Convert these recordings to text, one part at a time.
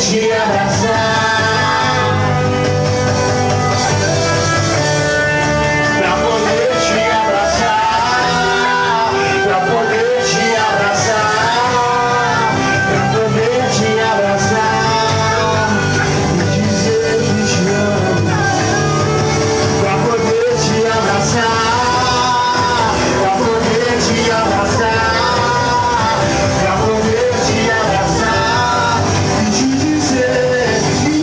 te abraçar, pra poder te abraçar, pra poder te abraçar, pra poder te abraçar e dizer que te amo, pra poder te abraçar, pra poder te abraçar, pra poder te abraçar e te dizer que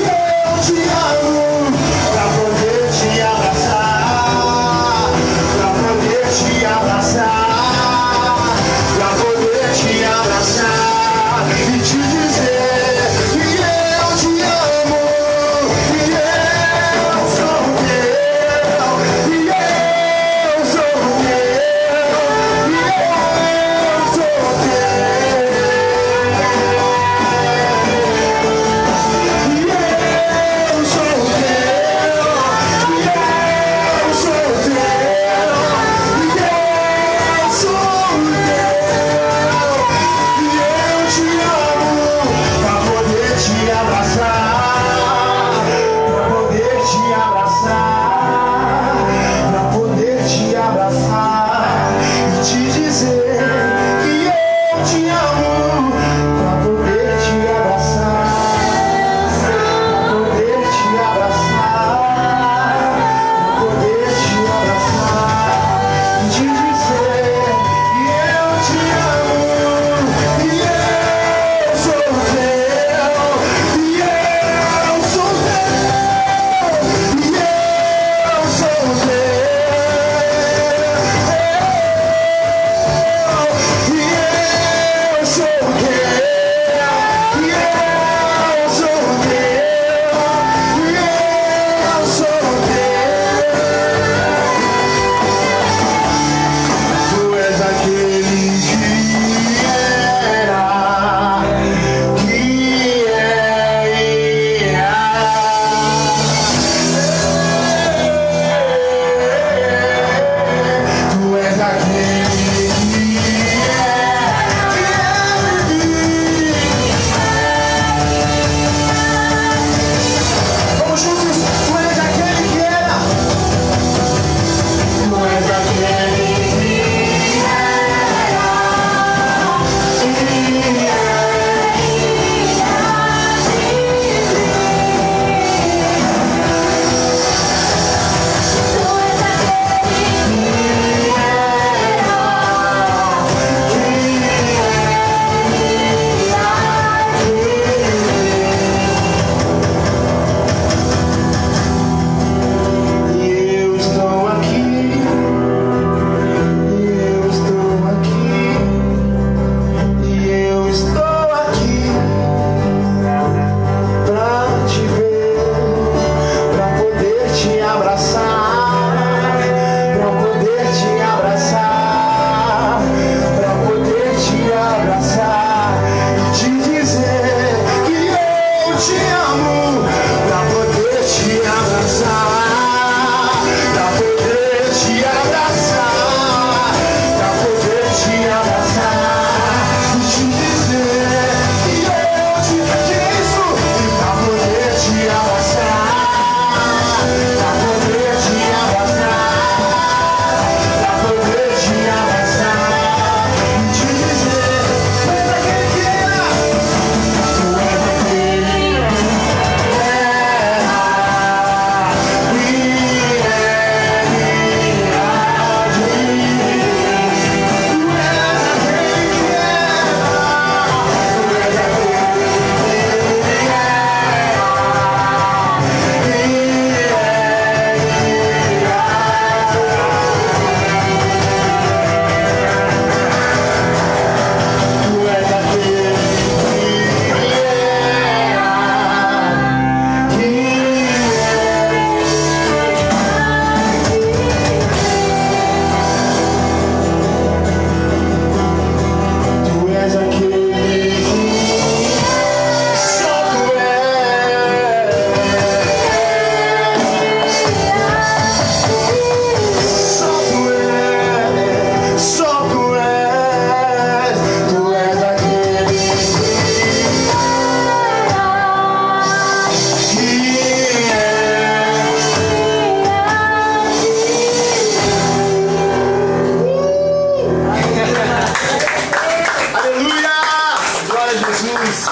Jesus.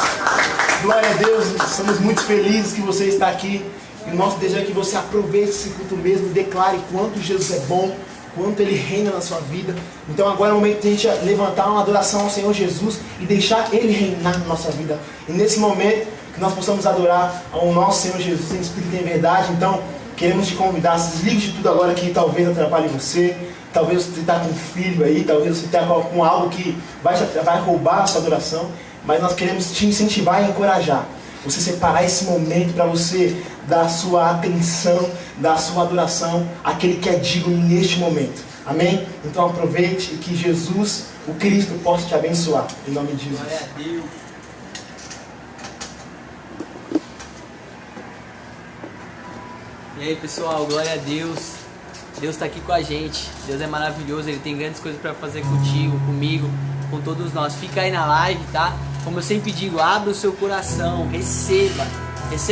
Glória a Deus. Estamos muito felizes que você está aqui. E o nosso desejo é que você aproveite esse culto mesmo e declare quanto Jesus é bom, quanto Ele reina na sua vida. Então agora é o momento de a gente levantar uma adoração ao Senhor Jesus e deixar Ele reinar na nossa vida. E nesse momento que nós possamos adorar ao nosso Senhor Jesus em espírito e em verdade. Então queremos te convidar, se desligue de tudo agora que talvez atrapalhe você. Talvez você está com um filho aí, talvez você está com algo que vai roubar a sua adoração. Mas nós queremos te incentivar e encorajar. Você separar esse momento para você dar a sua atenção, dar a sua adoração àquele que é digno neste momento. Amém? Então aproveite e que Jesus, o Cristo, possa te abençoar. Em nome de Jesus. Glória a Deus. E aí pessoal, glória a Deus. Deus está aqui com a gente. Deus é maravilhoso, Ele tem grandes coisas para fazer contigo, comigo, com todos nós. Fica aí na live, tá? Como eu sempre digo, abra o seu coração, receba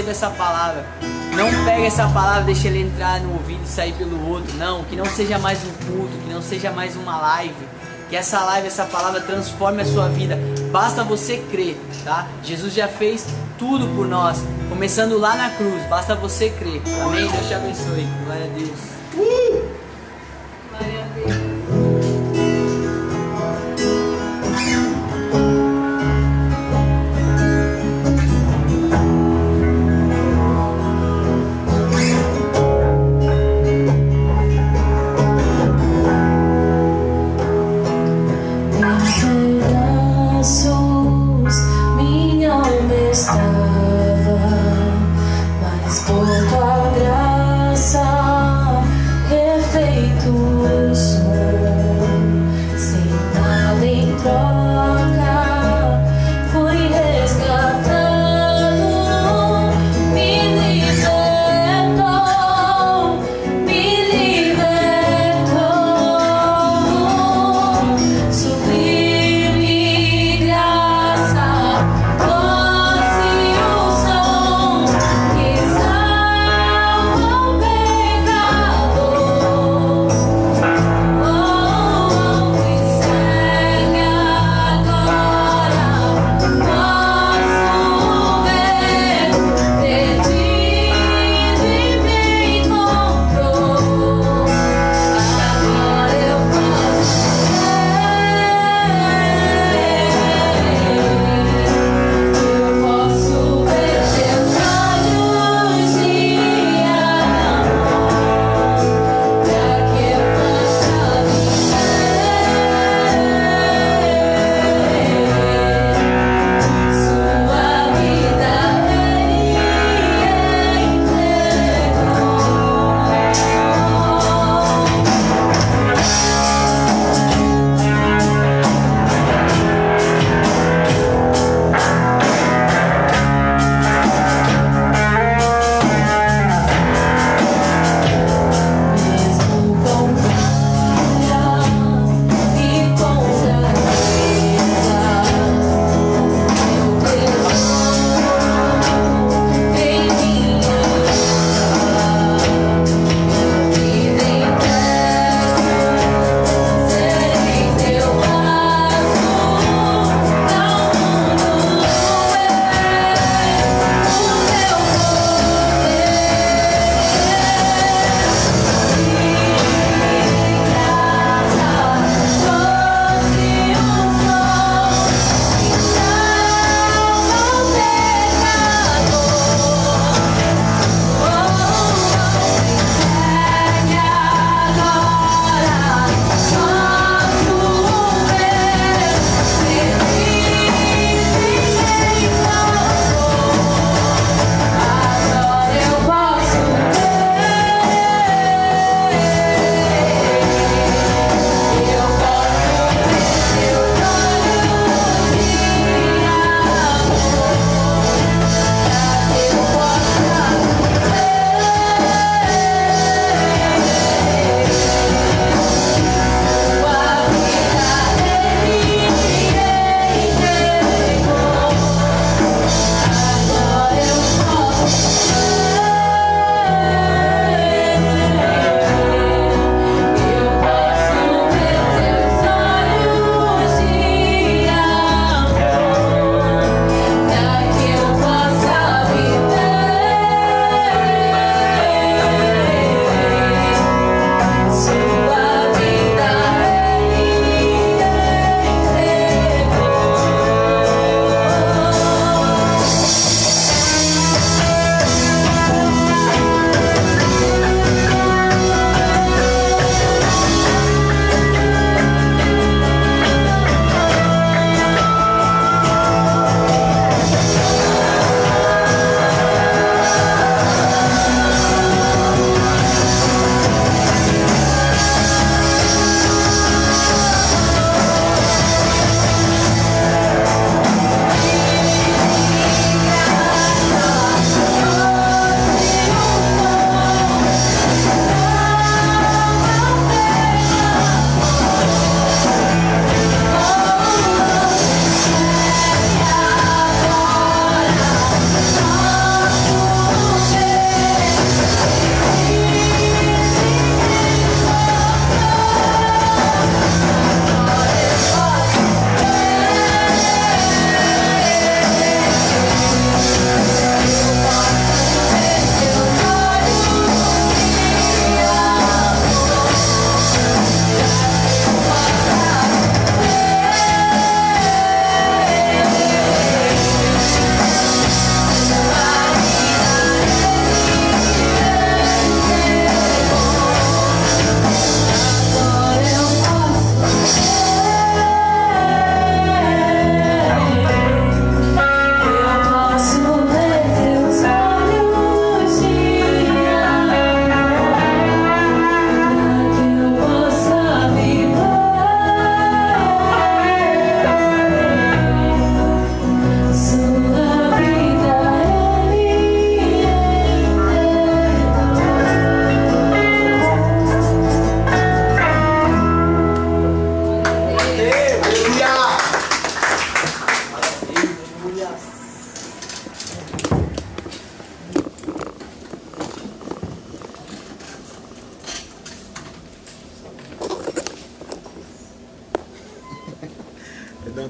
essa palavra. Não pega essa palavra, deixa ele entrar no ouvido e sair pelo outro. Não, que não seja mais um culto, que não seja mais uma live. Que essa live, essa palavra transforme a sua vida. Basta você crer, tá? Jesus já fez tudo por nós, começando lá na cruz. Basta você crer. Amém? Deus te abençoe. Glória a Deus. Glória a Deus. Minha alma estava, mas por tua graça refeito eu sou, sem nada em troca, fui resgatado, me libertou, sublime graça, doce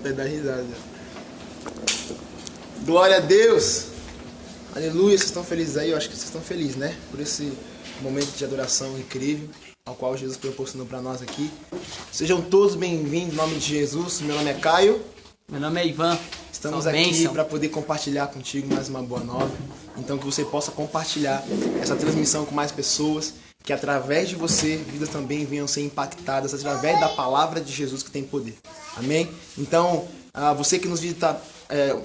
Vai dar risada. Glória a Deus. Aleluia. Vocês estão felizes aí? Eu acho que vocês estão felizes, né? Por esse momento de adoração incrível ao qual Jesus proporcionou para nós aqui. Sejam todos bem-vindos em nome de Jesus. Meu nome é Caio. Meu nome é Ivan. Estamos Só aqui bênção. para poder compartilhar contigo mais uma boa nova. Então que você possa compartilhar essa transmissão com mais pessoas, que através de você, vidas também venham ser impactadas através da palavra de Jesus que tem poder. Amém? Então, você que nos visita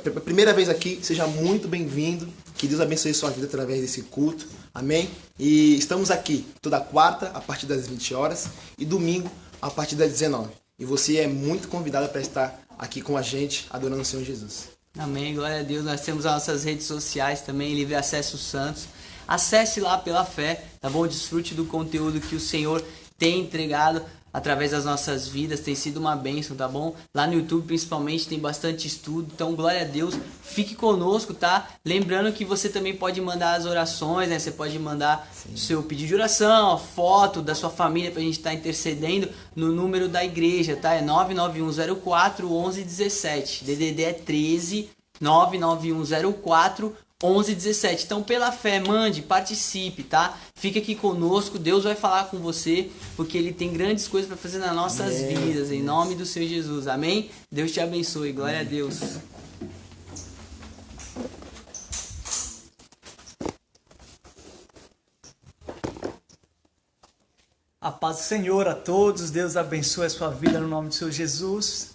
pela primeira vez aqui, seja muito bem-vindo. Que Deus abençoe sua vida através desse culto. Amém? E estamos aqui toda quarta, a partir das 20 horas, e domingo, a partir das 19. E você é muito convidado para estar aqui com a gente, adorando o Senhor Jesus. Amém, glória a Deus. Nós temos as nossas redes sociais também, Livre Acesso Santos. Acesse lá pela fé, tá bom? Desfrute do conteúdo que o Senhor tem entregado através das nossas vidas, tem sido uma bênção, tá bom? Lá no YouTube principalmente tem bastante estudo, então glória a Deus, fique conosco, tá? Lembrando que você também pode mandar as orações, né? Você pode mandar o seu pedido de oração, a foto da sua família pra gente estar intercedendo no número da igreja, tá? É 991041117, DDD é 13 99104 1117. Então, pela fé, mande, participe, tá? Fica aqui conosco, Deus vai falar com você, porque Ele tem grandes coisas para fazer nas nossas vidas, em nome do Senhor Jesus. Amém? Deus te abençoe, glória a Deus. A paz do Senhor a todos, Deus abençoe a sua vida no nome do Senhor Jesus.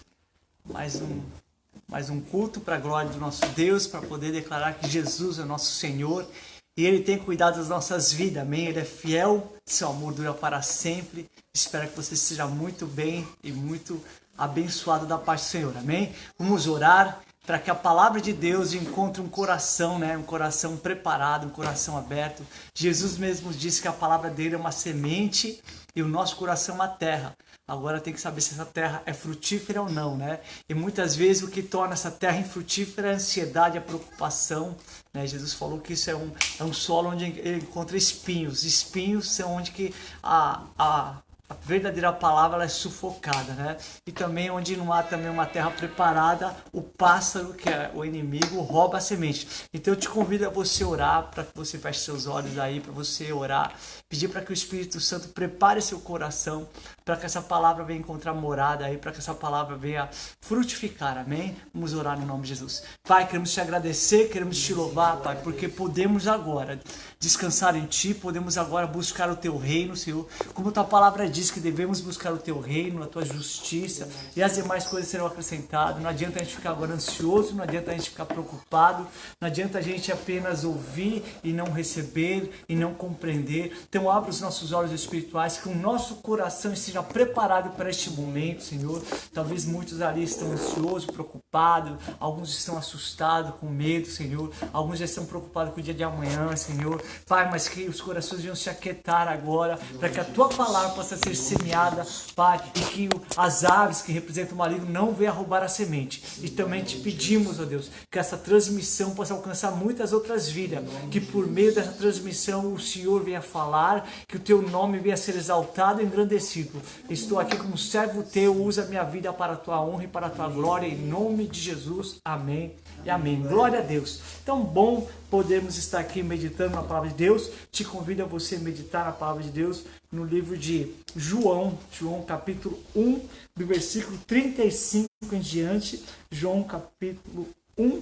Mais um culto para a glória do nosso Deus, para poder declarar que Jesus é nosso Senhor e Ele tem cuidado das nossas vidas, amém? Ele é fiel, seu amor dura para sempre. Espero que você esteja muito bem e muito abençoado da parte do Senhor, amém? Vamos orar para que a palavra de Deus encontre um coração, né? Um coração preparado, um coração aberto. Jesus mesmo disse que a palavra dele é uma semente e o nosso coração é uma terra. Agora tem que saber se essa terra é frutífera ou não, né? E muitas vezes o que torna essa terra infrutífera é a ansiedade, a preocupação, né? Jesus falou que isso é um solo onde ele encontra espinhos. Espinhos são onde que a verdadeira palavra ela é sufocada, né? E também onde não há também uma terra preparada, o pássaro, que é o inimigo, rouba a semente. Então eu te convido a você orar, para que você feche seus olhos aí, para você orar, pedir para que o Espírito Santo prepare seu coração, para que essa palavra venha encontrar morada aí, para que essa palavra venha frutificar, amém? Vamos orar no nome de Jesus. Pai, queremos te agradecer, queremos te louvar, Pai, porque podemos agora descansar em Ti, podemos agora buscar o Teu reino, Senhor, como Tua palavra diz que devemos buscar o Teu reino, a Tua justiça, e as demais coisas serão acrescentadas. Não adianta a gente ficar agora ansioso, não adianta a gente ficar preocupado, não adianta a gente apenas ouvir e não receber e não compreender. Então abre os nossos olhos espirituais, que o nosso coração esteja preparado para este momento, Senhor. Talvez muitos ali estão ansiosos, preocupados, alguns estão assustados, com medo, Senhor, alguns já estão preocupados com o dia de amanhã, Senhor. Pai, mas que os corações venham se aquietar agora, para que a Tua palavra possa ser semeada, Pai, e que as aves que representam o maligno não venham roubar a semente. E também te pedimos, ó Deus, que essa transmissão possa alcançar muitas outras vidas, que por meio dessa transmissão o Senhor venha falar, que o Teu nome venha ser exaltado e engrandecido. Estou aqui como servo Teu, usa a minha vida para a Tua honra e para a Tua glória, em nome de Jesus, amém e amém. Glória a Deus. Então, bom podemos estar aqui meditando na palavra de Deus. Te convido a você meditar na palavra de Deus no livro de João capítulo 1, do versículo 35 em diante. João capítulo 1,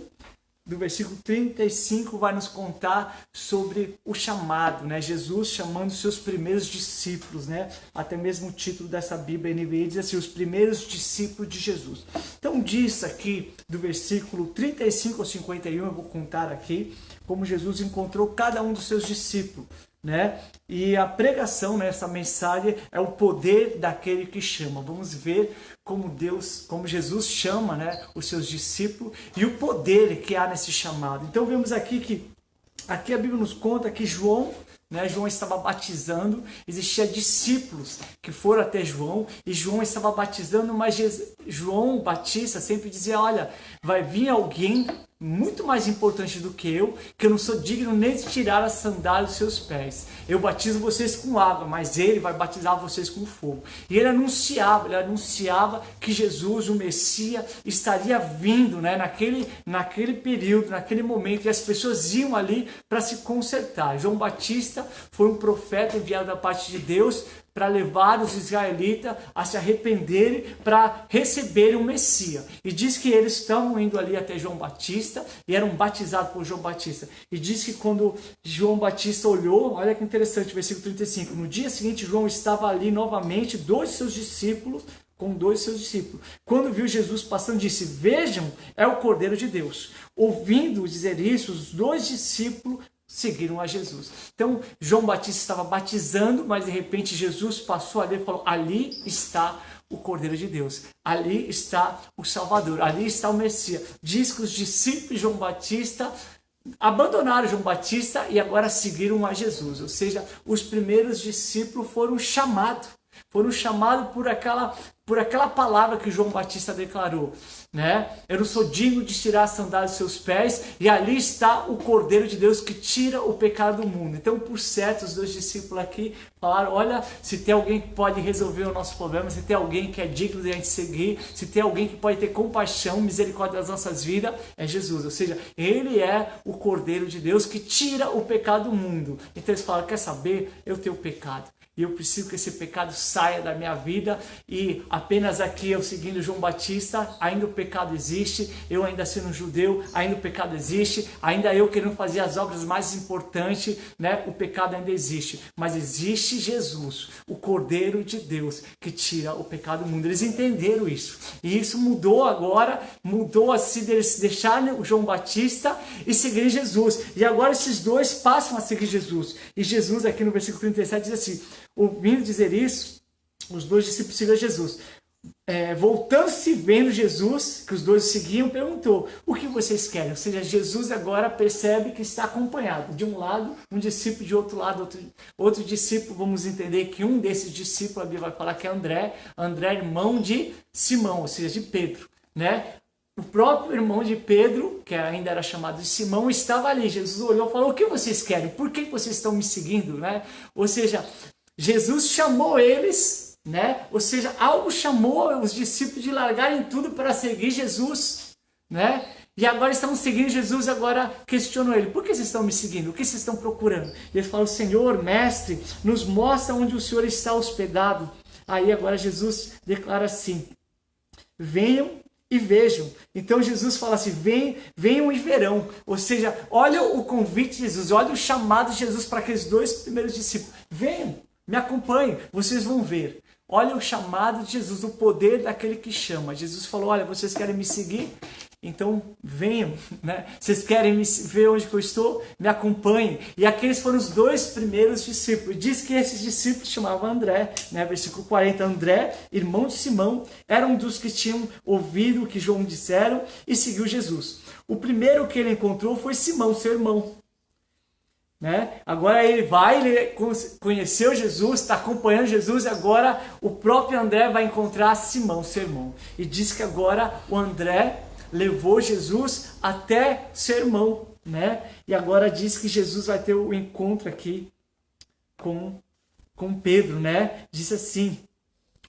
do versículo 35, vai nos contar sobre o chamado, né? Jesus chamando os seus primeiros discípulos, né? Até mesmo o título dessa Bíblia NVI diz assim, os primeiros discípulos de Jesus. Então diz aqui, do versículo 35 ao 51, eu vou contar aqui, como Jesus encontrou cada um dos seus discípulos, né? E a pregação nessa mensagem é o poder daquele que chama. Vamos ver como Jesus chama, né, os seus discípulos e o poder que há nesse chamado. Então vemos aqui a Bíblia nos conta que João estava batizando, existia discípulos que foram até João e João estava batizando, mas João Batista sempre dizia, olha, vai vir alguém muito mais importante do que eu não sou digno nem de tirar a sandália dos seus pés. Eu batizo vocês com água, mas ele vai batizar vocês com fogo. E ele anunciava que Jesus, o Messias, estaria vindo, né, naquele período, naquele momento, e as pessoas iam ali para se consertar. João Batista foi um profeta enviado da parte de Deus para levar os israelitas a se arrependerem, para receberem o Messias. E diz que eles estavam indo ali até João Batista e eram batizados por João Batista. E diz que quando João Batista olhou, olha que interessante, versículo 35, no dia seguinte João estava ali novamente, com dois seus discípulos. Quando viu Jesus passando, disse: vejam, é o Cordeiro de Deus. Ouvindo dizer isso, os dois discípulos seguiram a Jesus. Então, João Batista estava batizando, mas de repente Jesus passou ali e falou: ali está o Cordeiro de Deus, ali está o Salvador, ali está o Messias. Diz que os discípulos de João Batista abandonaram João Batista e agora seguiram a Jesus. Ou seja, os primeiros discípulos foram chamados por aquela palavra que João Batista declarou, né? Eu não sou digno de tirar a sandália dos seus pés, e ali está o Cordeiro de Deus que tira o pecado do mundo. Então, por certo, os dois discípulos aqui falaram: olha, se tem alguém que pode resolver o nosso problema, se tem alguém que é digno de a gente seguir, se tem alguém que pode ter compaixão, misericórdia das nossas vidas, é Jesus. Ou seja, ele é o Cordeiro de Deus que tira o pecado do mundo. Então eles falaram: quer saber? Eu tenho pecado. E eu preciso que esse pecado saia da minha vida, e apenas aqui eu seguindo João Batista, ainda o pecado existe, eu ainda sendo um judeu, ainda o pecado existe, ainda eu querendo fazer as obras mais importantes, né? O pecado ainda existe, mas existe Jesus, o Cordeiro de Deus, que tira o pecado do mundo. Eles entenderam isso, e isso mudou agora, mudou assim, deles deixarem o João Batista e seguirem Jesus, e agora esses dois passam a seguir Jesus. E Jesus aqui no versículo 37 diz assim: ouvindo dizer isso, os dois discípulos seguiram Jesus. Voltando-se, vendo Jesus, que os dois seguiam, perguntou: o que vocês querem? Ou seja, Jesus agora percebe que está acompanhado. De um lado, um discípulo, de outro lado, outro discípulo. Vamos entender que um desses discípulos, a Bíblia vai falar que é André, irmão de Simão, ou seja, de Pedro, né? O próprio irmão de Pedro, que ainda era chamado de Simão, estava ali. Jesus olhou e falou: o que vocês querem? Por que vocês estão me seguindo? Né? Ou seja, Jesus chamou eles, né? Ou seja, algo chamou os discípulos de largarem tudo para seguir Jesus, né? E agora estão seguindo Jesus, agora questionam ele: por que vocês estão me seguindo? O que vocês estão procurando? E eles falam: Senhor, mestre, nos mostra onde o Senhor está hospedado. Aí agora Jesus declara assim: venham e vejam. Então Jesus fala assim: venham e verão. Ou seja, olha o convite de Jesus, olha o chamado de Jesus para aqueles dois primeiros discípulos: venham, me acompanhem, vocês vão ver. Olha o chamado de Jesus, o poder daquele que chama. Jesus falou: olha, vocês querem me seguir? Então venham, né? Vocês querem ver onde eu estou? Me acompanhem. E aqueles foram os dois primeiros discípulos. Diz que esses discípulos chamavam André, né? Versículo 40, André, irmão de Simão, era um dos que tinham ouvido o que João disseram e seguiu Jesus. O primeiro que ele encontrou foi Simão, seu irmão, né? Agora ele conheceu Jesus, está acompanhando Jesus, e agora o próprio André vai encontrar Simão, seu irmão. E diz que agora o André levou Jesus até seu irmão, né? E agora diz que Jesus vai ter o encontro aqui com Pedro, né? Diz assim: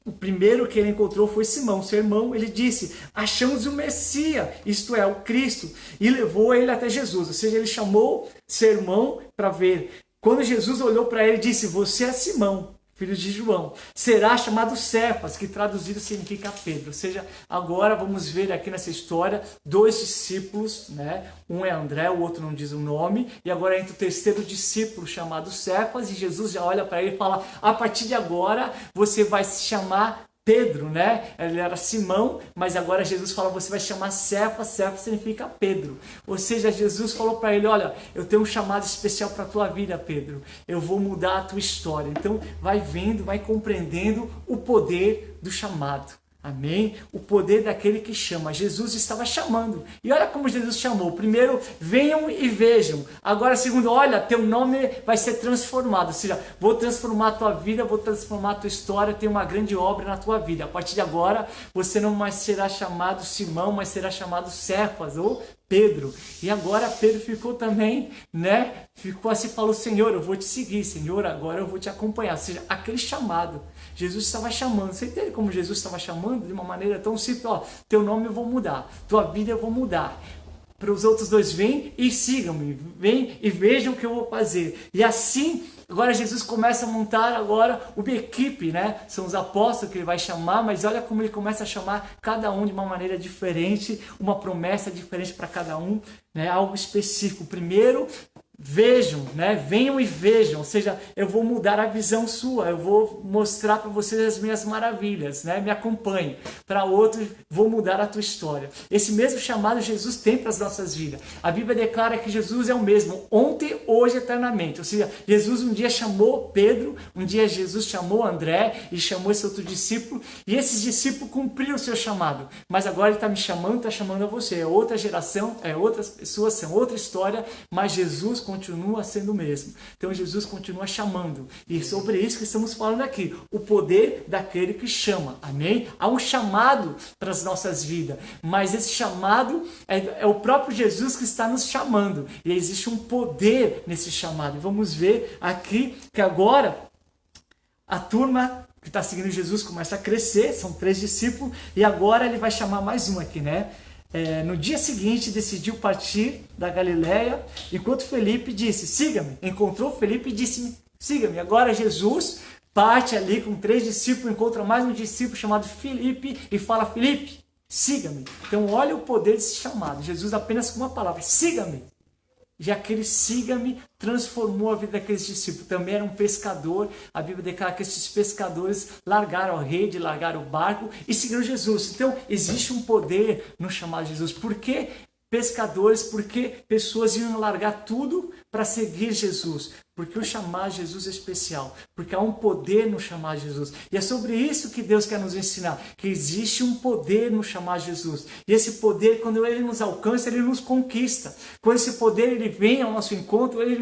o primeiro que ele encontrou foi Simão, seu irmão. Ele disse: achamos o Messias, isto é, o Cristo, e levou ele até Jesus. Ou seja, ele chamou seu irmão para ver. Quando Jesus olhou para ele, disse: você é Simão, filho de João, será chamado Cefas, que traduzido significa Pedro. Ou seja, agora vamos ver aqui nessa história dois discípulos, né? Um é André, o outro não diz o nome, e agora entra o terceiro discípulo chamado Cefas, e Jesus já olha para ele e fala: a partir de agora você vai se chamar Pedro, né? Ele era Simão, mas agora Jesus fala: você vai chamar Cefas. Cefas significa Pedro. Ou seja, Jesus falou para ele: olha, eu tenho um chamado especial para a tua vida, Pedro. Eu vou mudar a tua história. Então vai vendo, vai compreendendo o poder do chamado. Amém? O poder daquele que chama. Jesus estava chamando. E olha como Jesus chamou. Primeiro, venham e vejam. Agora, segundo, olha, teu nome vai ser transformado. Ou seja, vou transformar a tua vida, vou transformar a tua história, tem uma grande obra na tua vida. A partir de agora, você não mais será chamado Simão, mas será chamado Cefas, ou Pedro. E agora Pedro ficou também, né? Ficou assim, falou, Senhor, eu vou te seguir, Senhor, agora eu vou te acompanhar. Ou seja, aquele chamado. Jesus estava chamando. Você entende como Jesus estava chamando? De uma maneira tão simples, ó, teu nome eu vou mudar, tua vida eu vou mudar. Para os outros dois, vem e sigam-me, vem e vejam o que eu vou fazer. E assim, agora Jesus começa a montar agora uma equipe, né? São os apóstolos que ele vai chamar, mas olha como ele começa a chamar cada um de uma maneira diferente, uma promessa diferente para cada um, né? Algo específico. Primeiro, vejam, né? Venham e vejam, ou seja, eu vou mudar a visão sua, eu vou mostrar para vocês as minhas maravilhas, né? Me acompanhe. Para outro, vou mudar a tua história. Esse mesmo chamado Jesus tem para as nossas vidas. A Bíblia declara que Jesus é o mesmo, ontem, hoje, eternamente. Ou seja, Jesus um dia chamou Pedro, um dia Jesus chamou André e chamou esse outro discípulo, e esses discípulos cumpriram o seu chamado. Mas agora ele está me chamando, está chamando a você. É outra geração, é outras pessoas, são outra história, mas Jesus continua sendo o mesmo. Então Jesus continua chamando. E sobre isso que estamos falando aqui. O poder daquele que chama. Amém? Há um chamado para as nossas vidas. Mas esse chamado é o próprio Jesus que está nos chamando. E existe um poder nesse chamado. E vamos ver aqui que agora a turma que está seguindo Jesus começa a crescer. São 3 discípulos. E agora ele vai chamar mais um aqui, né? No dia seguinte decidiu partir da Galileia, enquanto Felipe disse, siga-me. Encontrou Felipe e disse, siga-me. Agora Jesus parte ali com 3 discípulos, encontra mais um discípulo chamado Felipe e fala, Felipe, siga-me. Então olha o poder desse chamado. Jesus apenas com uma palavra, siga-me. E aquele siga-me transformou a vida daqueles discípulos. Também era um pescador. A Bíblia declara que esses pescadores largaram a rede, largaram o barco e seguiram Jesus. Então existe um poder no chamado de Jesus. Por que pescadores? Por que pessoas iam largar tudo para seguir Jesus? Porque o chamar Jesus é especial. Porque há um poder no chamar Jesus. E é sobre isso que Deus quer nos ensinar. Que existe um poder no chamar Jesus. E esse poder, quando ele nos alcança, ele nos conquista. Quando esse poder ele vem ao nosso encontro, ele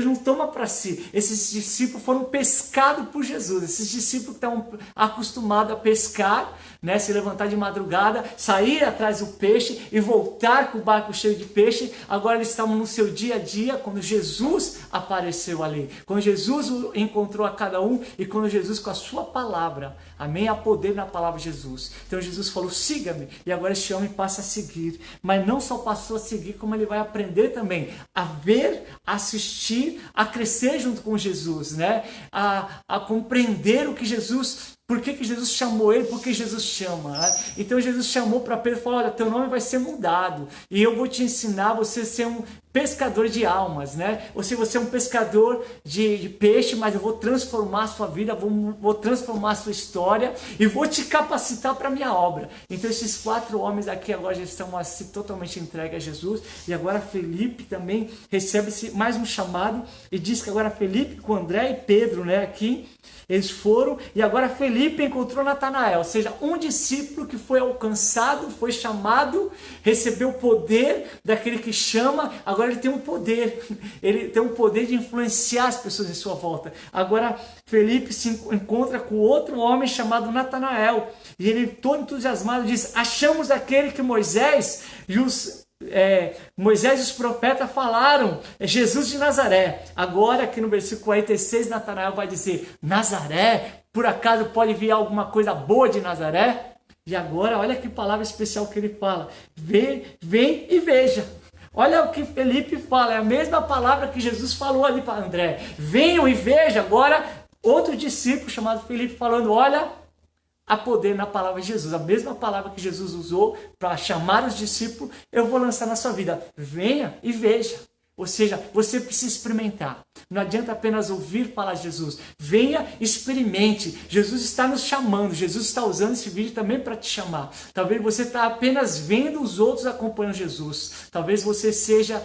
não toma para si. Esses discípulos foram pescados por Jesus. Esses discípulos que estavam acostumados a pescar, né, se levantar de madrugada, sair atrás do peixe e voltar com o barco cheio de peixe. Agora eles estavam no seu dia a dia, quando Jesus apareceu ali, quando Jesus encontrou a cada um e quando Jesus com a sua palavra, amém, há poder na palavra de Jesus. Então Jesus falou, siga-me, e agora este homem passa a seguir, mas não só passou a seguir, como ele vai aprender também a ver, a assistir, a crescer junto com Jesus, né? A compreender o que Jesus, por que Jesus chamou ele, por que Jesus chama, né? Então Jesus chamou para Pedro e falou, olha, teu nome vai ser mudado e eu vou te ensinar você a ser um pescador de almas, né? Ou seja, você é um pescador de peixe, mas eu vou transformar a sua vida, vou transformar a sua história e vou te capacitar para a minha obra. Então esses 4 homens aqui agora já estão assim, totalmente entregues a Jesus. E agora Felipe também recebe mais um chamado e diz que agora Felipe com André e Pedro, né, aqui, eles foram e agora Felipe encontrou Natanael, ou seja, um discípulo que foi alcançado, foi chamado, recebeu o poder daquele que chama, agora ele tem um poder de influenciar as pessoas em sua volta. Agora Felipe se encontra com outro homem chamado Natanael e ele todo entusiasmado diz, achamos aquele que Moisés e os profetas falaram, Jesus de Nazaré. Agora aqui no versículo 46 Natanael vai dizer, Nazaré, por acaso pode vir alguma coisa boa de Nazaré? E agora olha que palavra especial que ele fala, vem e veja. Olha o que Felipe fala, é a mesma palavra que Jesus falou ali para André, venham e veja. Agora outro discípulo chamado Felipe falando, olha, há poder na palavra de Jesus. A mesma palavra que Jesus usou para chamar os discípulos, eu vou lançar na sua vida. Venha e veja. Ou seja, você precisa experimentar. Não adianta apenas ouvir falar de Jesus. Venha, experimente. Jesus está nos chamando. Jesus está usando esse vídeo também para te chamar. Talvez você está apenas vendo os outros acompanhando Jesus. Talvez você seja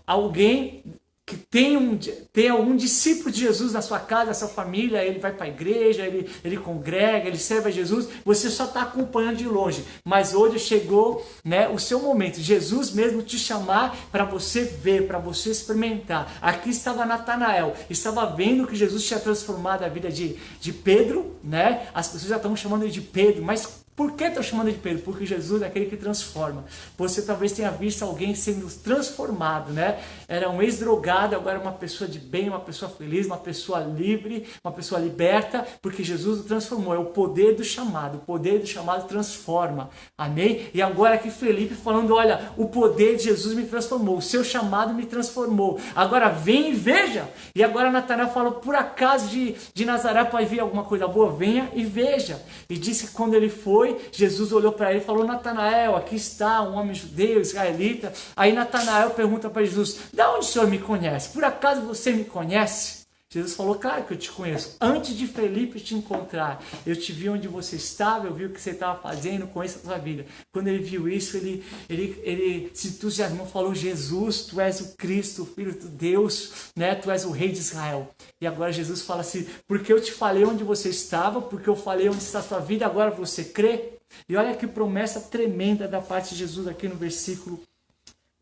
alguém que tem algum discípulo de Jesus na sua casa, na sua família, ele vai para a igreja, ele congrega, ele serve a Jesus, você só está acompanhando de longe, mas hoje chegou, né, o seu momento, Jesus mesmo te chamar para você ver, para você experimentar. Aqui estava Natanael, estava vendo que Jesus tinha transformado a vida de Pedro, né? As pessoas já estão chamando ele de Pedro, mas Por que estou chamando de Pedro? Porque Jesus é aquele que transforma. Você talvez tenha visto alguém sendo transformado, né? Era um ex-drogado, agora é uma pessoa de bem, uma pessoa feliz, uma pessoa livre, uma pessoa liberta, porque Jesus o transformou. É o poder do chamado. O poder do chamado transforma. Amém? E agora aqui Felipe falando, olha, o poder de Jesus me transformou, o seu chamado me transformou. Agora vem e veja. E agora Natanael falou, por acaso de Nazaré pode vir alguma coisa boa? Venha e veja. E disse que quando ele foi, Jesus olhou para ele e falou, Natanael, aqui está um homem judeu, israelita. Aí Natanael pergunta para Jesus, de onde o Senhor me conhece? Por acaso você me conhece? Jesus falou, claro que eu te conheço. Antes de Felipe te encontrar, eu te vi onde você estava, eu vi o que você estava fazendo, conheço a sua vida. Quando ele viu isso, ele se entusiasmou, falou, Jesus, tu és o Cristo, o Filho de Deus, né? Tu és o Rei de Israel. E agora Jesus fala assim, porque eu te falei onde você estava, porque eu falei onde está a sua vida, agora você crê? E olha que promessa tremenda da parte de Jesus aqui no versículo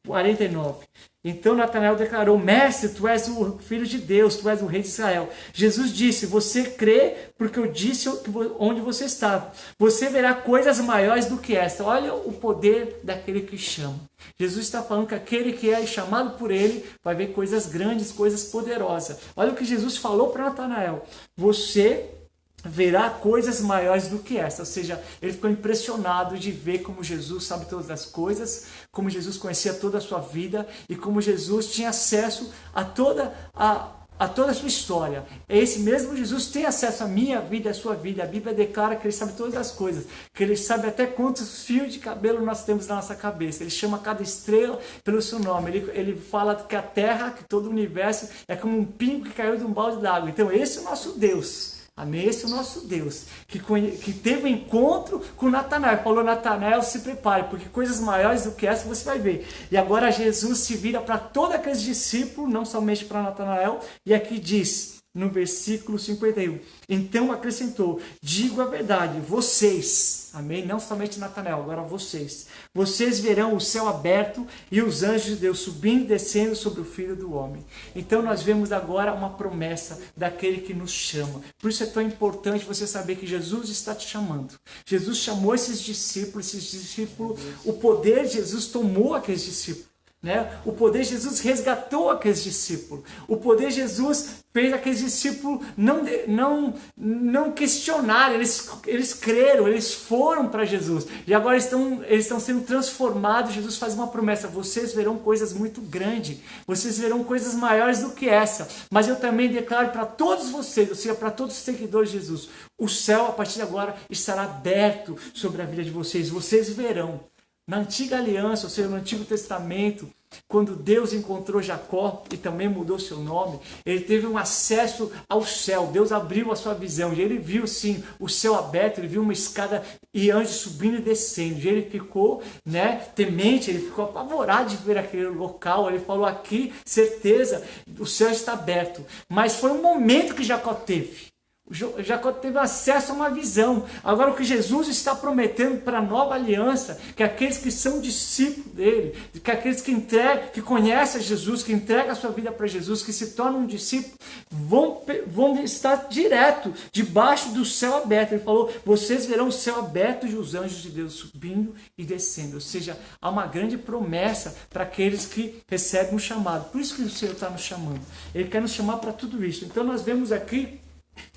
49. Então Natanael declarou, mestre, tu és o Filho de Deus, tu és o Rei de Israel. Jesus disse, você crê porque eu disse onde você estava. Você verá coisas maiores do que esta. Olha o poder daquele que chama. Jesus está falando que aquele que é chamado por ele vai ver coisas grandes, coisas poderosas. Olha o que Jesus falou para Natanael. Você verá coisas maiores do que essa. Ou seja, ele ficou impressionado de ver como Jesus sabe todas as coisas, como Jesus conhecia toda a sua vida e como Jesus tinha acesso a toda a sua história. Esse mesmo Jesus tem acesso à minha vida, à sua vida. A Bíblia declara que ele sabe todas as coisas, que ele sabe até quantos fios de cabelo nós temos na nossa cabeça. Ele chama cada estrela pelo seu nome. Ele fala que a Terra, que todo o universo é como um pingo que caiu de um balde d'água. Então esse é o nosso Deus. Amém? Esse é o nosso Deus, que teve um encontro com Natanael. Falou, Natanael, se prepare, porque coisas maiores do que essa você vai ver. E agora Jesus se vira para todos aqueles discípulos, não somente para Natanael, e aqui diz, no versículo 51, então acrescentou, digo a verdade, vocês, amém? Não somente Natanael, agora vocês verão o céu aberto e os anjos de Deus subindo e descendo sobre o Filho do Homem. Então nós vemos agora uma promessa daquele que nos chama. Por isso é tão importante você saber que Jesus está te chamando. Jesus chamou esses discípulos, o poder de Jesus tomou aqueles discípulos. Né? O poder de Jesus resgatou aqueles discípulos. O poder de Jesus fez aqueles discípulos não questionarem, eles creram, eles foram para Jesus. E agora eles estão sendo transformados. Jesus faz uma promessa, vocês verão coisas muito grandes, vocês verão coisas maiores do que essa. Mas eu também declaro para todos vocês, ou seja, para todos os seguidores de Jesus, o céu a partir de agora estará aberto sobre a vida de vocês. Vocês verão. Na antiga aliança, ou seja, no Antigo Testamento, quando Deus encontrou Jacó e também mudou seu nome, ele teve um acesso ao céu. Deus abriu a sua visão e ele viu sim o céu aberto, ele viu uma escada e anjos subindo e descendo. E ele ficou, temente, ele ficou apavorado de ver aquele local. Ele falou, aqui, certeza, o céu está aberto. Mas foi um momento que Jacó teve. Jacó teve acesso a uma visão. Agora o que Jesus está prometendo para a nova aliança, que aqueles que são discípulos dele, que aqueles que conhecem Jesus, que entregam a sua vida para Jesus, que se tornam um discípulo, vão estar direto debaixo do céu aberto. Ele falou, vocês verão o céu aberto e os anjos de Deus subindo e descendo. Ou seja, há uma grande promessa para aqueles que recebem o chamado. Por isso que o Senhor está nos chamando. Ele quer nos chamar para tudo isso. Então nós vemos aqui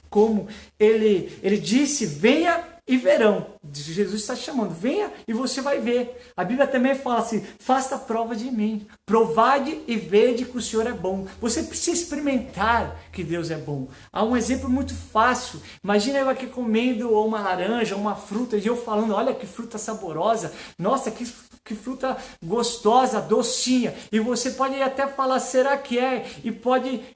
como ele disse, venha e verão. Jesus está chamando, venha e você vai ver. A Bíblia também fala assim, faça prova de mim, provade e vede que o Senhor é bom. Você precisa experimentar que Deus é bom. Há um exemplo muito fácil. Imagina eu aqui comendo uma laranja, uma fruta, e eu falando, olha que fruta saborosa, nossa, que fruta gostosa, docinha. E você pode até falar, será que é? E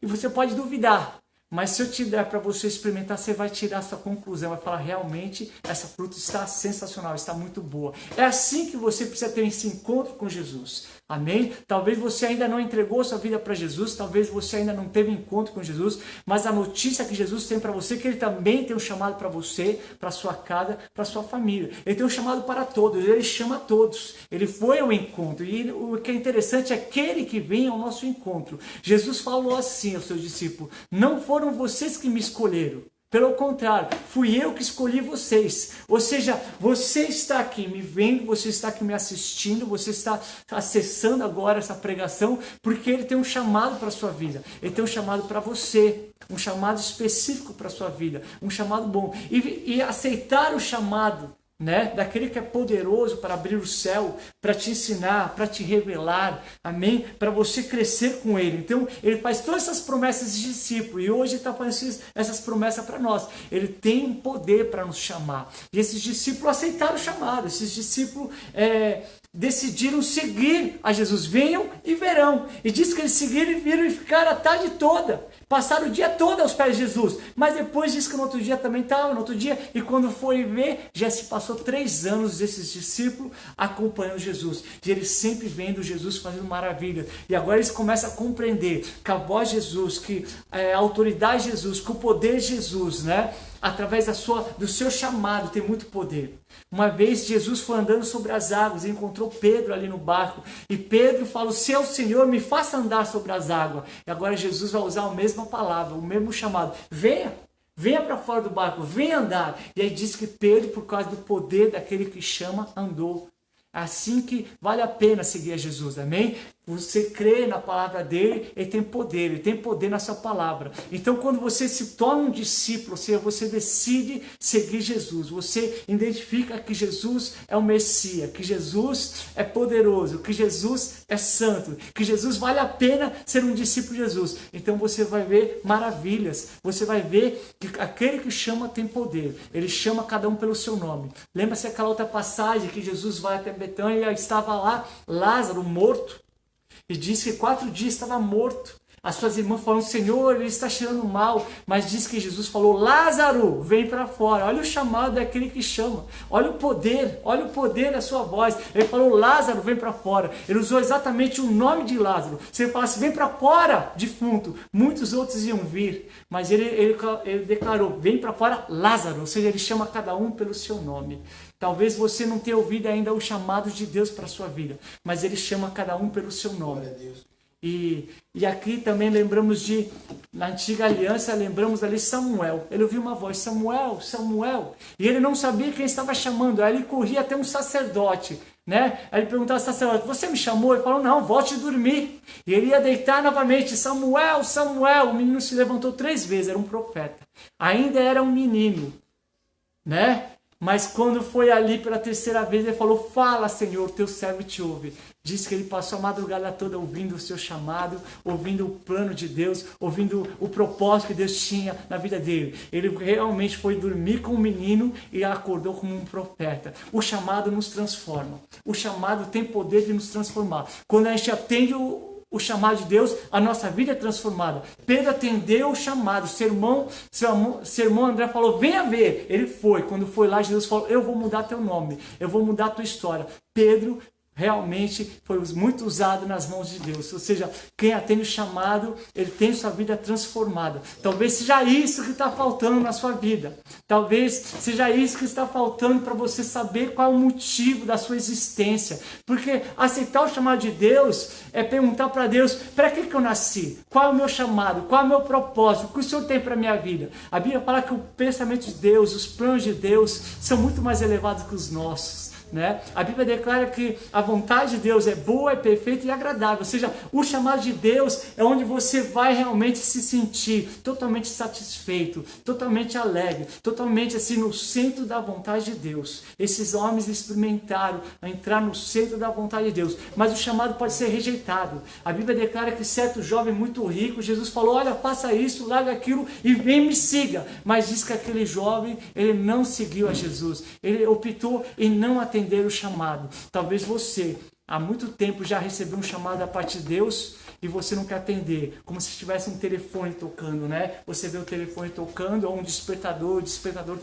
você pode duvidar. Mas se eu te der para você experimentar, você vai tirar essa conclusão, vai falar, realmente, essa fruta está sensacional, está muito boa. É assim que você precisa ter esse encontro com Jesus. Amém? Talvez você ainda não entregou sua vida para Jesus, talvez você ainda não teve encontro com Jesus, mas a notícia que Jesus tem para você é que ele também tem um chamado para você, para sua casa, para sua família. Ele tem um chamado para todos, ele chama a todos. Ele foi ao encontro. E o que é interessante é aquele que vem ao nosso encontro. Jesus falou assim aos seus discípulos, não foram vocês que me escolheram. Pelo contrário, fui eu que escolhi vocês. Ou seja, você está aqui me vendo, você está aqui me assistindo, você está acessando agora essa pregação, porque Ele tem um chamado para a sua vida. Ele tem um chamado para você, um chamado específico para a sua vida, um chamado bom. E aceitar o chamado, né, daquele que é poderoso para abrir o céu, para te ensinar, para te revelar, amém? Para você crescer com Ele. Então, Ele faz todas essas promessas de discípulo, e hoje está fazendo essas promessas para nós. Ele tem um poder para nos chamar. E esses discípulos aceitaram o chamado, esses discípulos decidiram seguir a Jesus. Venham e verão. E diz que eles seguiram e viram e ficaram a tarde toda. Passaram o dia todo aos pés de Jesus. Mas depois diz que no outro dia também estava, no outro dia. E quando foi ver, já se passou 3 anos desses discípulos acompanhando Jesus. E eles sempre vendo Jesus fazendo maravilhas. E agora eles começam a compreender que a voz de Jesus, que a autoridade de Jesus, que o poder de Jesus, né? Através do seu chamado, tem muito poder. Uma vez Jesus foi andando sobre as águas e encontrou Pedro ali no barco. E Pedro falou: seu Senhor, me faça andar sobre as águas. E agora Jesus vai usar a mesma palavra, o mesmo chamado. Venha para fora do barco, venha andar. E aí diz que Pedro, por causa do poder daquele que chama, andou. Assim que vale a pena seguir a Jesus, amém? Você crê na palavra dele, ele tem poder na sua palavra. Então, quando você se torna um discípulo, ou seja, você decide seguir Jesus, você identifica que Jesus é o Messias, que Jesus é poderoso, que Jesus é santo, que Jesus vale a pena ser um discípulo de Jesus. Então você vai ver maravilhas, você vai ver que aquele que chama tem poder, ele chama cada um pelo seu nome. Lembra-se aquela outra passagem que Jesus vai até Betânia e estava lá Lázaro morto, e diz que 4 dias estava morto. As suas irmãs falam: Senhor, ele está cheirando mal. Mas diz que Jesus falou: Lázaro, vem para fora. Olha o chamado daquele que chama. Olha o poder da sua voz. Ele falou: Lázaro, vem para fora. Ele usou exatamente o nome de Lázaro. Se ele falasse: vem para fora, defunto, muitos outros iam vir. Mas ele declarou: vem para fora, Lázaro. Ou seja, ele chama cada um pelo seu nome. Talvez você não tenha ouvido ainda o chamado de Deus para a sua vida, mas Ele chama cada um pelo seu nome. E aqui também lembramos na antiga aliança, lembramos ali Samuel. Ele ouviu uma voz: Samuel, Samuel. E ele não sabia quem estava chamando. Aí ele corria até um sacerdote, né? Aí ele perguntava ao sacerdote: você me chamou? Ele falou: não, volte a dormir. E ele ia deitar novamente: Samuel, Samuel. O menino se levantou 3 vezes, era um profeta. Ainda era um menino, né? Mas quando foi ali pela 3ª vez, ele falou: fala, Senhor, teu servo te ouve. Diz que ele passou a madrugada toda ouvindo o seu chamado, ouvindo o plano de Deus, ouvindo o propósito que Deus tinha na vida dele. Ele realmente foi dormir com o menino e acordou como um profeta. O chamado nos transforma. O chamado tem poder de nos transformar. Quando a gente atende o chamado de Deus, a nossa vida é transformada. Pedro atendeu o chamado. Seu irmão André falou: venha ver. Ele foi. Quando foi lá, Jesus falou: eu vou mudar teu nome, eu vou mudar a tua história. Pedro realmente foi muito usado nas mãos de Deus. Ou seja, quem atende o chamado, ele tem sua vida transformada. Talvez seja isso que está faltando na sua vida. Talvez seja isso que está faltando para você saber qual é o motivo da sua existência. Porque aceitar o chamado de Deus é perguntar para Deus: para que eu nasci? Qual é o meu chamado? Qual é o meu propósito? O que o Senhor tem para a minha vida? A Bíblia fala que o pensamento de Deus, os planos de Deus são muito mais elevados que os nossos. Né? A Bíblia declara que a vontade de Deus é boa, é perfeita e agradável. Ou seja, o chamado de Deus é onde você vai realmente se sentir totalmente satisfeito, totalmente alegre, totalmente assim no centro da vontade de Deus. Esses homens experimentaram entrar no centro da vontade de Deus, mas o chamado pode ser rejeitado. A Bíblia declara que certo jovem muito rico, Jesus falou: olha, faça isso, larga aquilo e vem me siga. Mas diz que aquele jovem, ele não seguiu a Jesus, ele optou em não atender o chamado. Talvez você há muito tempo já recebeu um chamado da parte de Deus e você não quer atender, como se tivesse um telefone tocando, né? Você vê o telefone tocando ou um despertador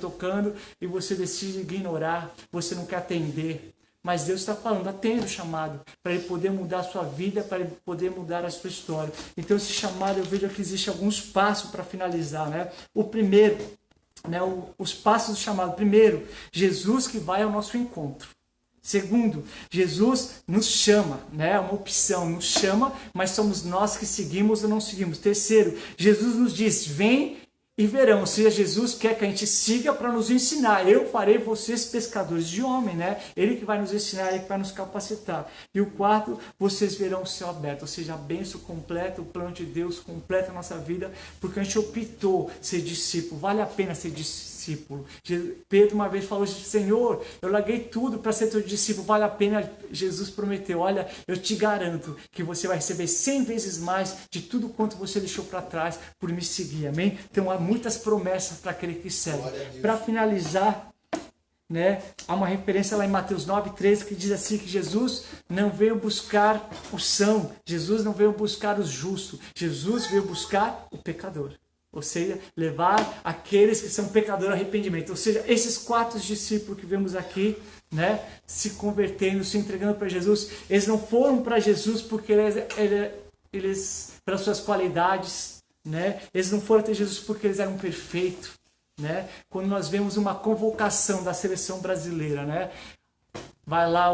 tocando e você decide ignorar, você não quer atender. Mas Deus está falando: atenda o chamado, para Ele poder mudar a sua vida, para Ele poder mudar a sua história. Então esse chamado, eu vejo que existe alguns passos para finalizar, né? O primeiro, né, os passos do chamado. Primeiro, Jesus que vai ao nosso encontro. Segundo, Jesus nos chama, né? É uma opção, nos chama, mas somos nós que seguimos ou não seguimos. Terceiro, Jesus nos diz: vem e verão. Ou seja, Jesus quer que a gente siga para nos ensinar. Eu farei vocês pescadores de homem, né? Ele que vai nos ensinar, ele que vai nos capacitar. E o quarto, vocês verão o céu aberto. Ou seja, a bênção completa, o plano de Deus completa a nossa vida, porque a gente optou ser discípulo. Vale a pena ser discípulo. Pedro uma vez falou: Senhor, eu larguei tudo para ser teu discípulo, vale a pena. Jesus prometeu: olha, eu te garanto que você vai receber 100 vezes mais de tudo quanto você deixou para trás por me seguir, amém? Então há muitas promessas para aquele que segue. Para finalizar, né, há uma referência lá em Mateus 9:13 que diz assim, que Jesus não veio buscar o são, Jesus não veio buscar os justos, Jesus veio buscar o pecador. Ou seja, levar aqueles que são pecadores ao arrependimento. Ou seja, esses 4 discípulos que vemos aqui, né, se convertendo, se entregando para Jesus, eles não foram para Jesus porque eles pelas suas qualidades, né, eles não foram até Jesus porque eles eram perfeitos, né. Quando nós vemos uma convocação da seleção brasileira, né, vai lá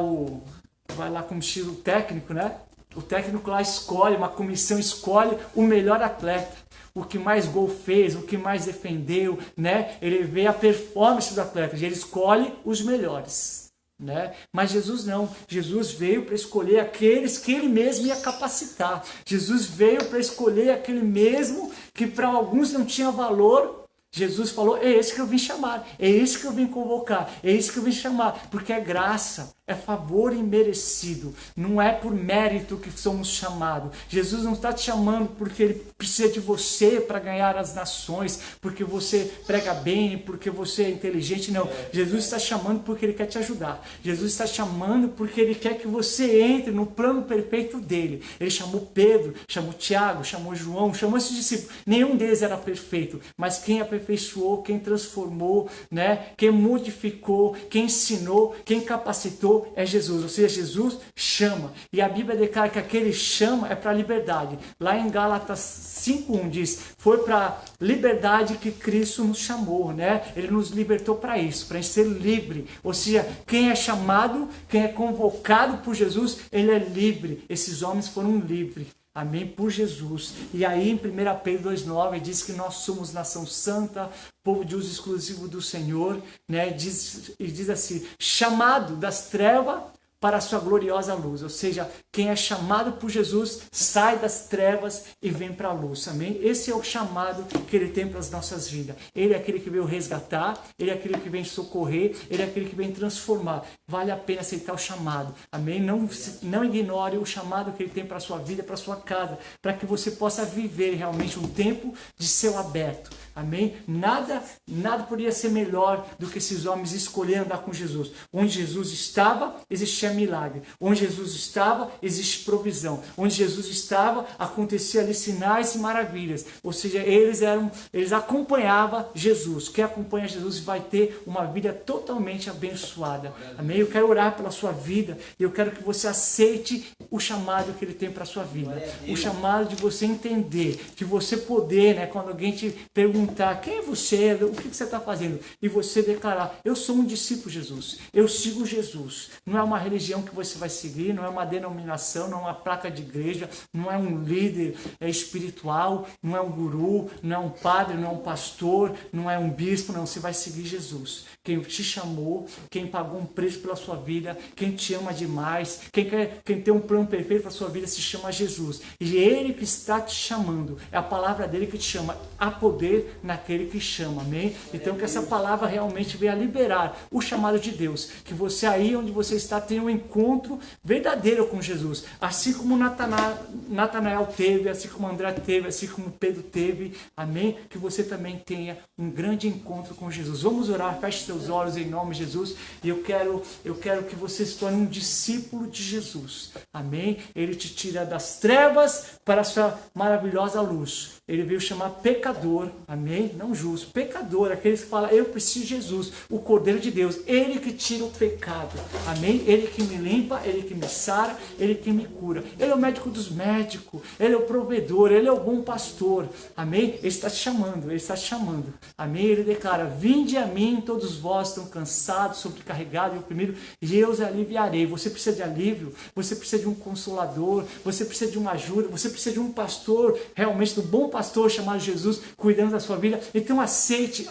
como estilo técnico, né, o técnico lá escolhe, uma comissão escolhe o melhor atleta, o que mais gol fez, o que mais defendeu, né? Ele vê a performance do atleta e ele escolhe os melhores, né? Mas Jesus não. Jesus veio para escolher aqueles que ele mesmo ia capacitar. Jesus veio para escolher aquele mesmo que para alguns não tinha valor. Jesus falou: é esse que eu vim chamar, é esse que eu vim convocar, é esse que eu vim chamar, porque é graça, é favor imerecido, não é por mérito que somos chamados. Jesus não está te chamando porque ele precisa de você para ganhar as nações, porque você prega bem, porque você é inteligente, não. Jesus está chamando porque ele quer te ajudar. Jesus está chamando porque ele quer que você entre no plano perfeito dele. Ele chamou Pedro, chamou Tiago, chamou João, chamou esses discípulos. Nenhum deles era perfeito, mas quem aperfeiçoou, quem transformou, né? Quem modificou, quem ensinou, quem capacitou é Jesus. Ou seja, Jesus chama. E a Bíblia declara que aquele chama é para a liberdade. Lá em Gálatas 5:1 diz: foi para a liberdade que Cristo nos chamou, né? Ele nos libertou para isso, para ser livre. Ou seja, quem é chamado, quem é convocado por Jesus, ele é livre. Esses homens foram livres. Amém? Por Jesus. E aí em 1 Pedro 2,9 diz que nós somos nação santa, povo de uso exclusivo do Senhor, né? Diz assim: chamado das trevas para a sua gloriosa luz. Ou seja, quem é chamado por Jesus sai das trevas e vem para a luz. Amém? Esse é o chamado que ele tem para as nossas vidas. Ele é aquele que veio resgatar, ele é aquele que vem socorrer, ele é aquele que vem transformar. Vale a pena aceitar o chamado. Amém? Não ignore o chamado que ele tem para a sua vida, para a sua casa, para que você possa viver realmente um tempo de céu aberto. Amém? Nada poderia ser melhor do que esses homens escolherem andar com Jesus. Onde Jesus estava, existia milagre. Onde Jesus estava, existe provisão. Onde Jesus estava, acontecia ali sinais e maravilhas. Ou seja, eles acompanhavam Jesus. Quem acompanha Jesus vai ter uma vida totalmente abençoada. Amém? Eu quero orar pela sua vida e eu quero que você aceite o chamado que ele tem para a sua vida. O chamado de você entender, de você poder, né, quando alguém te perguntar quem é você, o que você está fazendo, e você declarar: eu sou um discípulo de Jesus, eu sigo Jesus. Não é uma religião que você vai seguir, não é uma denominação, não é uma placa de igreja, não é um líder espiritual, não é um guru, não é um padre, não é um pastor, não é um bispo, não. Você vai seguir Jesus. Quem te chamou, quem pagou um preço pela sua vida, quem te ama demais, quem tem um plano perfeito para a sua vida se chama Jesus. E ele que está te chamando, é a palavra dele que te chama. Há poder naquele que chama, amém? Então que essa palavra realmente venha liberar o chamado de Deus, que você aí onde você está tenha um encontro verdadeiro com Jesus, assim como Natanael teve, assim como André teve, assim como Pedro teve, amém? Que você também tenha um grande encontro com Jesus. Vamos orar, feche seus olhos em nome de Jesus, e eu quero que você se torne um discípulo de Jesus, amém? Ele te tira das trevas para a sua maravilhosa luz. Ele veio chamar pecador, amém? Não justo, pecador, aqueles que falam: eu preciso de Jesus, o Cordeiro de Deus, ele que tira o pecado, amém? Ele que que me limpa, Ele que me sara, Ele que me cura. Ele é o médico dos médicos, Ele é o provedor, Ele é o bom pastor. Amém? Ele está te chamando, Ele está te chamando. Amém? Ele declara: vinde a mim, todos vós estão cansados, sobrecarregados e oprimidos, e eu os aliviarei. Você precisa de alívio, você precisa de um consolador, você precisa de uma ajuda, você precisa de um pastor, realmente do bom pastor chamado Jesus, cuidando da sua vida. Então aceite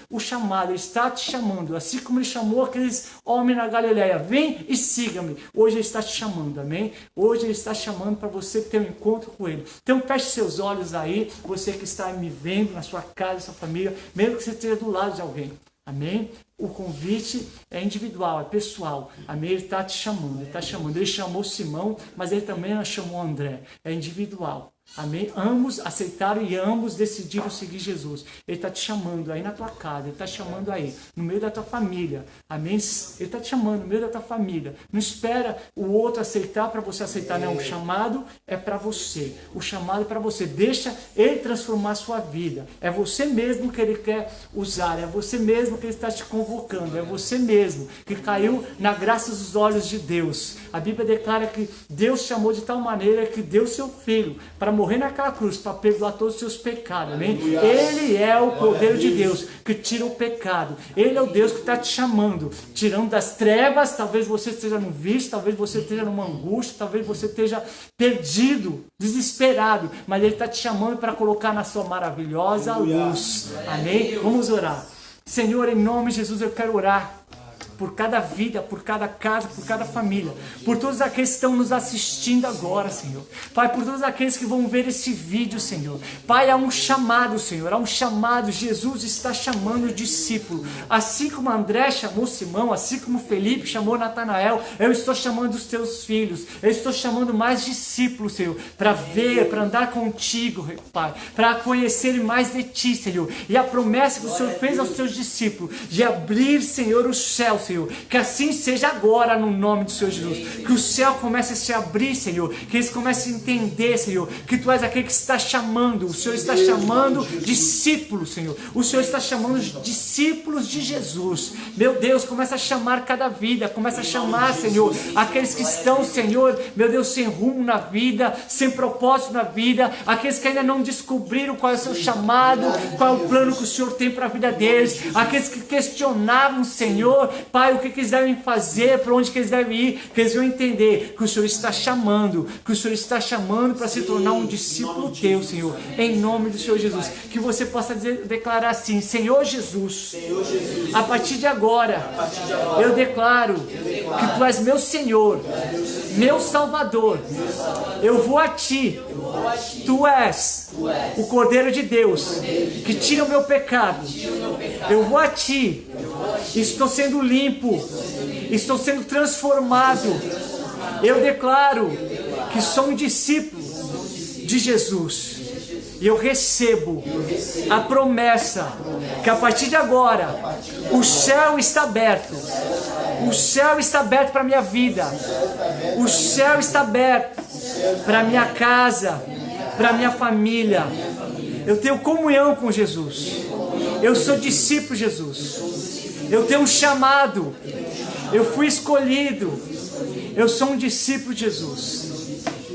o chamado. Ele está te chamando, assim como Ele chamou aqueles homens na Galileia: vem e siga-me. Hoje Ele está te chamando, amém? Hoje Ele está chamando para você ter um encontro com Ele. Então feche seus olhos aí, você que está me vendo na sua casa, na sua família, mesmo que você esteja do lado de alguém, amém? O convite é individual, é pessoal. Amém? Ele está te chamando, Ele está chamando. Ele chamou Simão, mas Ele também chamou André. É individual. Amém? Ambos aceitaram e ambos decidiram seguir Jesus. Ele está te chamando aí na tua casa, Ele está te chamando aí, no meio da tua família. Amém? Ele está te chamando no meio da tua família. Não espera o outro aceitar para você aceitar, não. O chamado é para você. O chamado é para você. Deixa Ele transformar a sua vida. É você mesmo que Ele quer usar. É você mesmo que Ele está te convocando. É você mesmo que caiu na graça dos olhos de Deus. A Bíblia declara que Deus chamou de tal maneira que deu seu Filho para morrer naquela cruz, para perdoar todos os seus pecados, amém? Ele é o Cordeiro de Deus que tira o pecado. Ele é o Deus que está te chamando, tirando das trevas. Talvez você esteja no vício, talvez você esteja numa angústia, talvez você esteja perdido, desesperado, mas Ele está te chamando para colocar na sua maravilhosa luz, amém? Vamos orar. Senhor, em nome de Jesus, eu quero orar por cada vida, por cada casa, por cada família, por todos aqueles que estão nos assistindo agora, Senhor. Pai, por todos aqueles que vão ver esse vídeo, Senhor. Pai, há um chamado, Senhor, há um chamado. Jesus está chamando o discípulo. Assim como André chamou Simão, assim como Felipe chamou Natanael, eu estou chamando os teus filhos. Eu estou chamando mais discípulos, Senhor, para ver, para andar contigo, Pai, para conhecerem mais de Ti, Senhor. E a promessa que o Senhor fez aos teus discípulos de abrir, Senhor, os céus, Senhor, que assim seja agora no nome do Senhor Jesus, que o céu comece a se abrir, Senhor, que eles comecem a entender, Senhor, que Tu és aquele que está chamando. O Senhor está chamando discípulos, Senhor, o Senhor está chamando discípulos de Jesus. Meu Deus, começa a chamar cada vida, começa a chamar, Senhor, aqueles que estão, Senhor, meu Deus, sem rumo na vida, sem propósito na vida, aqueles que ainda não descobriram qual é o seu chamado, qual é o plano que o Senhor tem para a vida deles, aqueles que questionavam, Senhor, Pai, o que eles devem fazer, para onde que eles devem ir, que eles vão entender que o Senhor está chamando, para se tornar um discípulo Teu, Senhor, em nome do Senhor Jesus. Que você possa declarar assim: Senhor Jesus, a partir de agora, eu declaro que Tu és meu Senhor, meu Salvador. Eu vou a Ti. Tu és o Cordeiro de Deus que tira o meu pecado. Eu vou a Ti. Estou sendo limpo, estou sendo transformado. Eu declaro que sou um discípulo de Jesus. E eu recebo a promessa que a partir de agora o céu está aberto. O céu está aberto para a minha vida. O céu está aberto para a minha casa, para a minha família. Eu tenho comunhão com Jesus. Eu sou discípulo de Jesus. Eu tenho um chamado. Eu fui escolhido. Eu sou um discípulo de Jesus.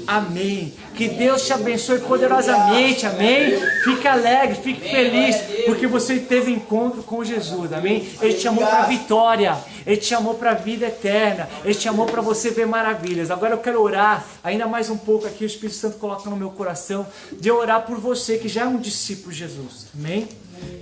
Amém. Que Deus te abençoe poderosamente. Amém. Fique alegre, fique feliz, porque você teve encontro com Jesus. Amém. Ele te chamou para a vitória. Ele te chamou para a vida eterna. Ele te chamou para você ver maravilhas. Agora eu quero orar ainda mais um pouco aqui. O Espírito Santo coloca no meu coração de orar por você que já é um discípulo de Jesus. Amém.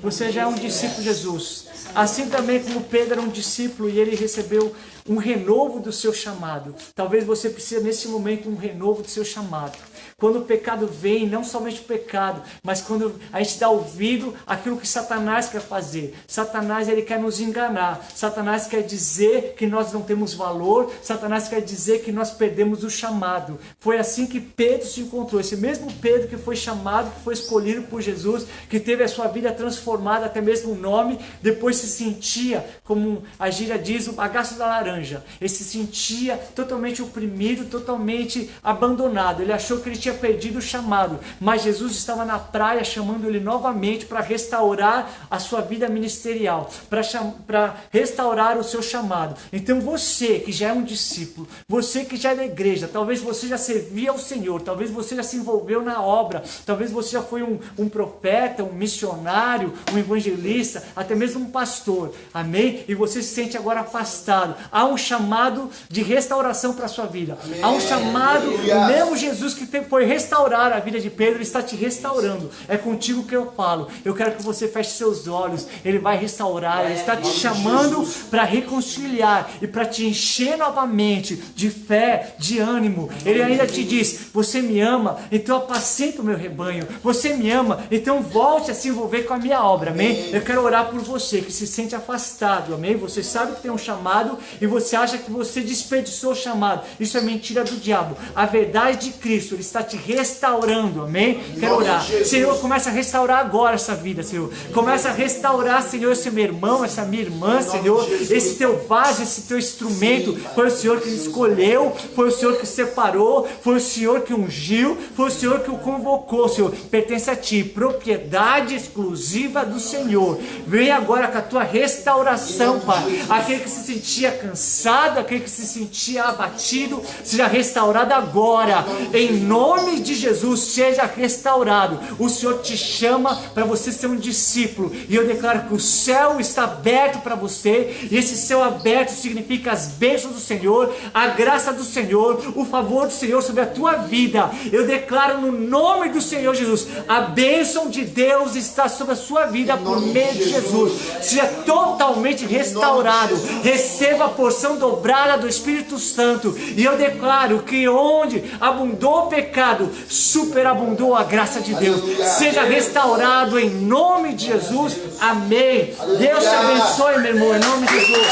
Você já é um discípulo de Jesus. Assim também como Pedro era um discípulo e ele recebeu um renovo do seu chamado. Talvez você precise nesse momento um renovo do seu chamado. Quando o pecado vem, não somente o pecado, mas quando a gente dá ouvido àquilo que Satanás quer fazer. Satanás, ele quer nos enganar. Satanás quer dizer que nós não temos valor. Satanás quer dizer que nós perdemos o chamado. Foi assim que Pedro se encontrou. Esse mesmo Pedro que foi chamado, que foi escolhido por Jesus, que teve a sua vida transformada, até mesmo o nome, depois se sentia, como a gíria diz, o bagaço da laranja. Ele se sentia totalmente oprimido, totalmente abandonado. Ele achou que ele tinha tinha perdido o chamado, mas Jesus estava na praia chamando ele novamente para restaurar a sua vida ministerial, para restaurar o seu chamado. Então você que já é um discípulo, você que já é da igreja, talvez você já servia ao Senhor, talvez você já se envolveu na obra, talvez você já foi um profeta, um missionário, um evangelista, até mesmo um pastor, amém? E você se sente agora afastado. Há um chamado de restauração para a sua vida. Amém. Há um chamado, o mesmo Jesus que foi restaurar a vida de Pedro, ele está te restaurando. É contigo que eu falo. Eu quero que você feche seus olhos. Ele vai restaurar, ele está te chamando para reconciliar e para te encher novamente de fé, de ânimo. Ele ainda te diz: você me ama, então apacenta o meu rebanho. Você me ama, então volte a se envolver com a minha obra, amém? Eu quero orar por você que se sente afastado, amém? Você sabe que tem um chamado e você acha que você desperdiçou o chamado. Isso é mentira do diabo. A verdade de Cristo, ele está te restaurando, amém? Quero orar. Senhor, começa a restaurar agora essa vida, Senhor. Começa a restaurar, Senhor, esse meu irmão, essa minha irmã, Senhor. Esse teu vaso, esse teu instrumento. Foi o Senhor que escolheu, foi o Senhor que separou, foi o Senhor que ungiu, foi o Senhor que o convocou, Senhor. Pertence a ti, propriedade exclusiva do Senhor. Vem agora com a tua restauração, Pai. Aquele que se sentia cansado, aquele que se sentia abatido, seja restaurado agora. Em nome de Jesus, seja restaurado. O Senhor te chama para você ser um discípulo. E eu declaro que o céu está aberto para você. E esse céu aberto significa as bênçãos do Senhor, a graça do Senhor, o favor do Senhor sobre a tua vida. Eu declaro no nome do Senhor Jesus, a bênção de Deus está sobre a sua vida por meio de Jesus. Seja totalmente restaurado. Receba a porção dobrada do Espírito Santo. E eu declaro que onde abundou o pecado, superabundou a graça de Deus. Seja restaurado em nome de Jesus. Amém. Deus te abençoe, meu irmão, em nome de Jesus.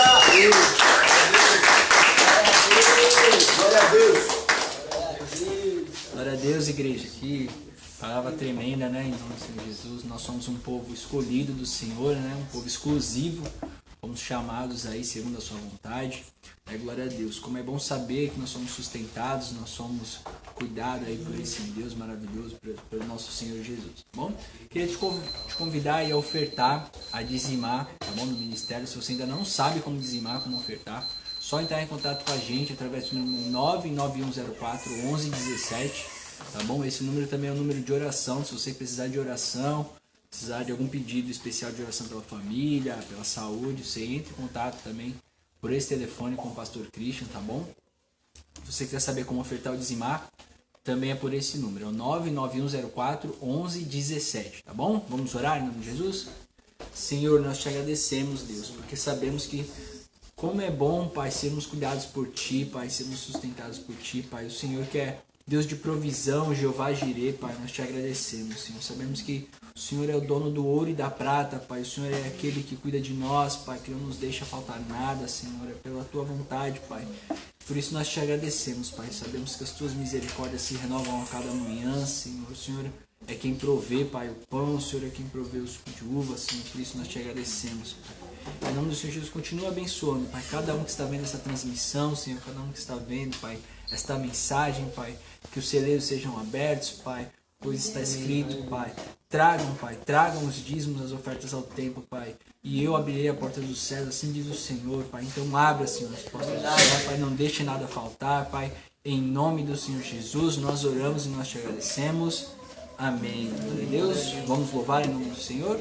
Glória a Deus. Glória a Deus, igreja. Que palavra tremenda, né? Em nome do Senhor Jesus. Nós somos um povo escolhido do Senhor, né? Um povo exclusivo. Fomos chamados aí segundo a sua vontade. Glória a Deus. Como é bom saber que nós somos sustentados, nós somos cuidados aí por esse Deus maravilhoso, pelo nosso Senhor Jesus. Tá bom? Queria te convidar aí a ofertar, a dizimar, tá bom? No ministério. Se você ainda não sabe como dizimar, como ofertar, só entrar em contato com a gente através do número 99104 1117. Tá bom? Esse número também é um número de oração. Se você precisar de oração, precisar de algum pedido especial de oração pela família, pela saúde, você entra em contato também por esse telefone com o pastor Christian, tá bom? Se você quiser saber como ofertar ou dizimar, também é por esse número, é o 99104 1117, tá bom? Vamos orar em nome de Jesus? Senhor, nós te agradecemos, Deus, porque sabemos que como é bom, Pai, sermos cuidados por Ti, Pai, sermos sustentados por Ti, Pai. O Senhor que é Deus de provisão, Jeová Jirê, Pai, nós te agradecemos, Senhor. Sabemos que o Senhor é o dono do ouro e da prata, Pai. O Senhor é aquele que cuida de nós, Pai, que não nos deixa faltar nada, Senhor. É pela Tua vontade, Pai. Por isso nós te agradecemos, Pai. Sabemos que as Tuas misericórdias se renovam a cada manhã, Senhor. O Senhor é quem provê, Pai, o pão. O Senhor é quem provê o suco de uva, Senhor. Por isso nós te agradecemos, Pai. Em nome do Senhor Jesus, continua abençoando, Pai, cada um que está vendo essa transmissão, Senhor, cada um que está vendo, Pai, esta mensagem, Pai, que os celeiros sejam abertos, Pai, pois está escrito, Pai, tragam os dízimos, as ofertas ao templo, Pai, e eu abrirei a porta dos céus, assim diz o Senhor, Pai, então abra, Senhor, as portas do céu, Pai, não deixe nada faltar, Pai, em nome do Senhor Jesus, nós oramos e nós te agradecemos, amém. Glória a Deus, vamos louvar em nome do Senhor.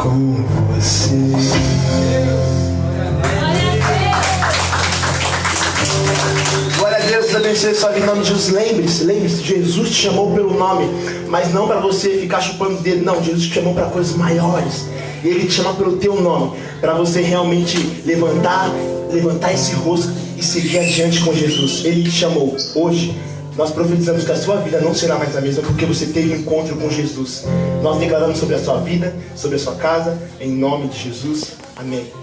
com você. Glória a Deus, Deus abençoe sua vida em nome de Jesus. Lembre-se, Jesus te chamou pelo nome, mas não para você ficar chupando o dedo. Não, Jesus te chamou para coisas maiores. E Ele te chama pelo teu nome, para você realmente levantar esse rosto e seguir adiante com Jesus. Ele te chamou. Hoje, nós profetizamos que a sua vida não será mais a mesma, porque você teve um encontro com Jesus. Nós declaramos sobre a sua vida, sobre a sua casa, em nome de Jesus. Amém.